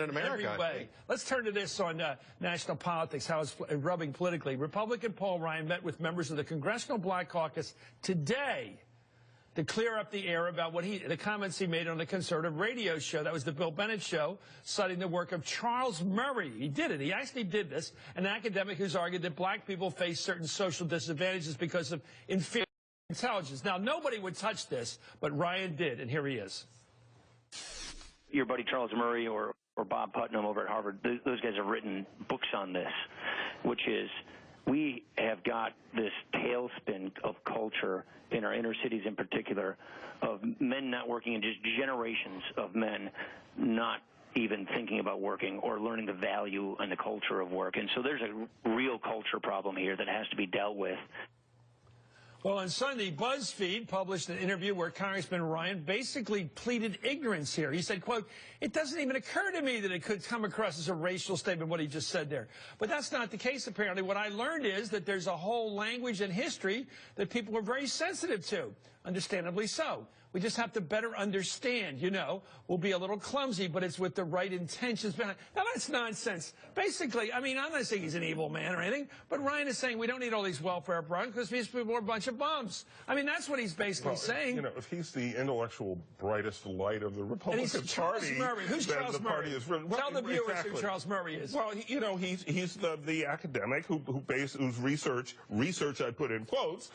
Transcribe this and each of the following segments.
in America. Every way. Let's turn to this on national politics, how it's rubbing politically. Republican Paul Ryan met with members of the Congressional Black Caucus today to clear up the air about the comments he made on the conservative radio show. That was the Bill Bennett show, citing the work of Charles Murray. He did it. He actually did this, an academic who's argued that black people face certain social disadvantages because of inferior intelligence. Now, nobody would touch this, but Ryan did, and here he is. Your buddy Charles Murray or Bob Putnam over at Harvard, those guys have written books on this, which is we have got this tailspin of culture in our inner cities in particular of men not working and just generations of men not even thinking about working or learning the value and the culture of work. And so there's a real culture problem here that has to be dealt with. Well, on Sunday, BuzzFeed published an interview where Congressman Ryan basically pleaded ignorance here. He said, quote, "It doesn't even occur to me that it could come across as a racial statement, what he just said there." But that's not the case, apparently. What I learned is that there's a whole language and history that people are very sensitive to, understandably so. We just have to better understand, you know. We'll be a little clumsy, but it's with the right intentions behind. Now, that's nonsense. Basically, I mean, I'm not saying he's an evil man or anything, but Ryan is saying we don't need all these welfare programs because these people are a bunch of bums. I mean, that's what he's basically saying. You know, if he's the intellectual brightest light of the Republican and he's Charles Party, Murray. Who's Charles Murray? Tell the viewers exactly who Charles Murray is. Well, you know, he's the academic whose research I put in quotes,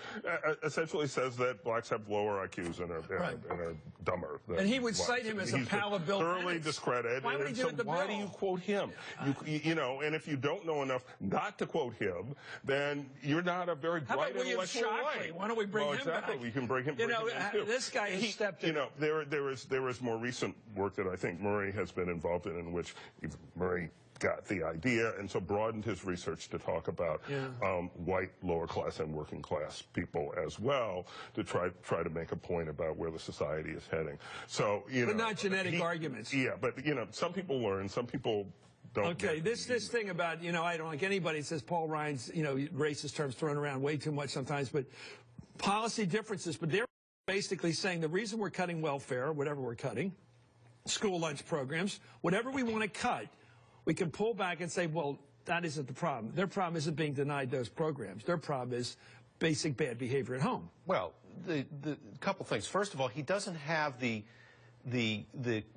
essentially says that blacks have lower IQs and are dumber. And he would cite him as a pal of Bill Bennett's. Thoroughly discredited. Why would he do it to Why Bill? do you quote him? You know, and if you don't know enough not to quote him, then you're not a very bright intellectual light. Why don't we bring him back? We can bring him. You know, this guy has stepped in. You know, there is more recent work that I think Murray has been involved in which Murray got the idea and so broadened his research to talk about white lower class and working class people as well, to try to make a point about where the society is heading. So, you know, but not genetic arguments. Yeah, but you know, some people learn, some people don't. Okay, this thing about, you know, I don't like anybody that says Paul Ryan's, you know, racist terms thrown around way too much sometimes, but policy differences. But they're basically saying the reason we're cutting welfare, whatever we're cutting, school lunch programs, whatever we want to cut, we can pull back and say, well, that isn't the problem. Their problem isn't being denied those programs. Their problem is basic bad behavior at home. Well, the couple things. First of all, he doesn't have the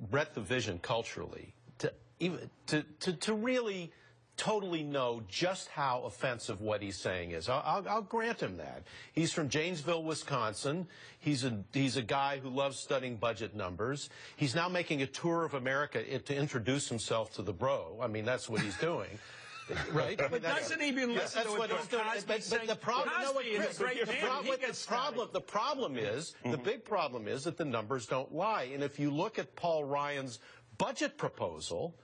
breadth of vision culturally to really totally know just how offensive what he's saying is. I'll grant him that. He's from Janesville, Wisconsin. He's a guy who loves studying budget numbers. He's now making a tour of America to introduce himself to the bro. I mean, that's what he's doing. Right? But doesn't he even listen to what Cosby's saying? The problem, the big problem is that the numbers don't lie. And if you look at Paul Ryan's budget proposal,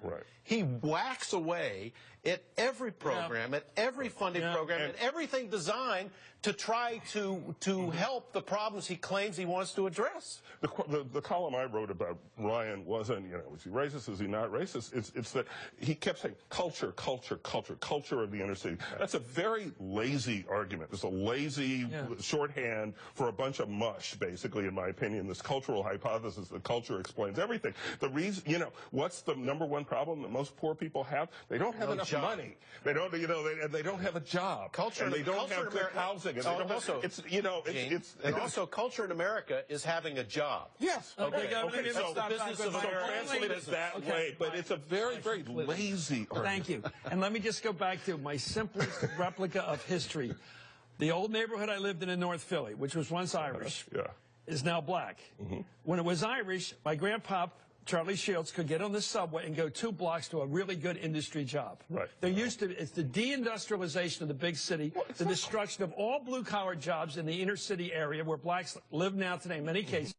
he whacks away at every program, at every funding program, and everything designed to try to help the problems he claims he wants to address. The column I wrote about Ryan wasn't, you know, is he racist, is he not racist? It's that he kept saying culture, culture, culture, culture of the inner city. That's a very lazy argument. It's a lazy shorthand for a bunch of mush, basically, in my opinion. This cultural hypothesis that culture explains everything. The reason, you know, what's the #1 problem that most poor people have? They don't have enough money. They don't, you know, they don't have a job. Culture, and they don't have good housing. And also, culture in America is having a job. Yes. Okay. So the business of translate it that way, but it's a very, very lazy argument. Thank you. And let me just go back to my simplest replica of history. The old neighborhood I lived in North Philly, which was once Irish, is now black. When it was Irish, my grandpa, Charlie Shields, could get on the subway and go 2 blocks to a really good industry job. There used to, it's the deindustrialization of the big city, the destruction of all blue-collar jobs in the inner city area where blacks live now today in many cases.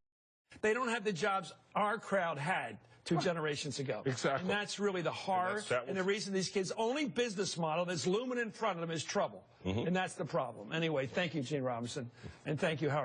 They don't have the jobs our crowd had 2 generations ago. Exactly. And that's really the horror and the reason these kids' only business model that's looming in front of them is trouble. And that's the problem. Anyway, thank you, Gene Robinson, and thank you, Howard.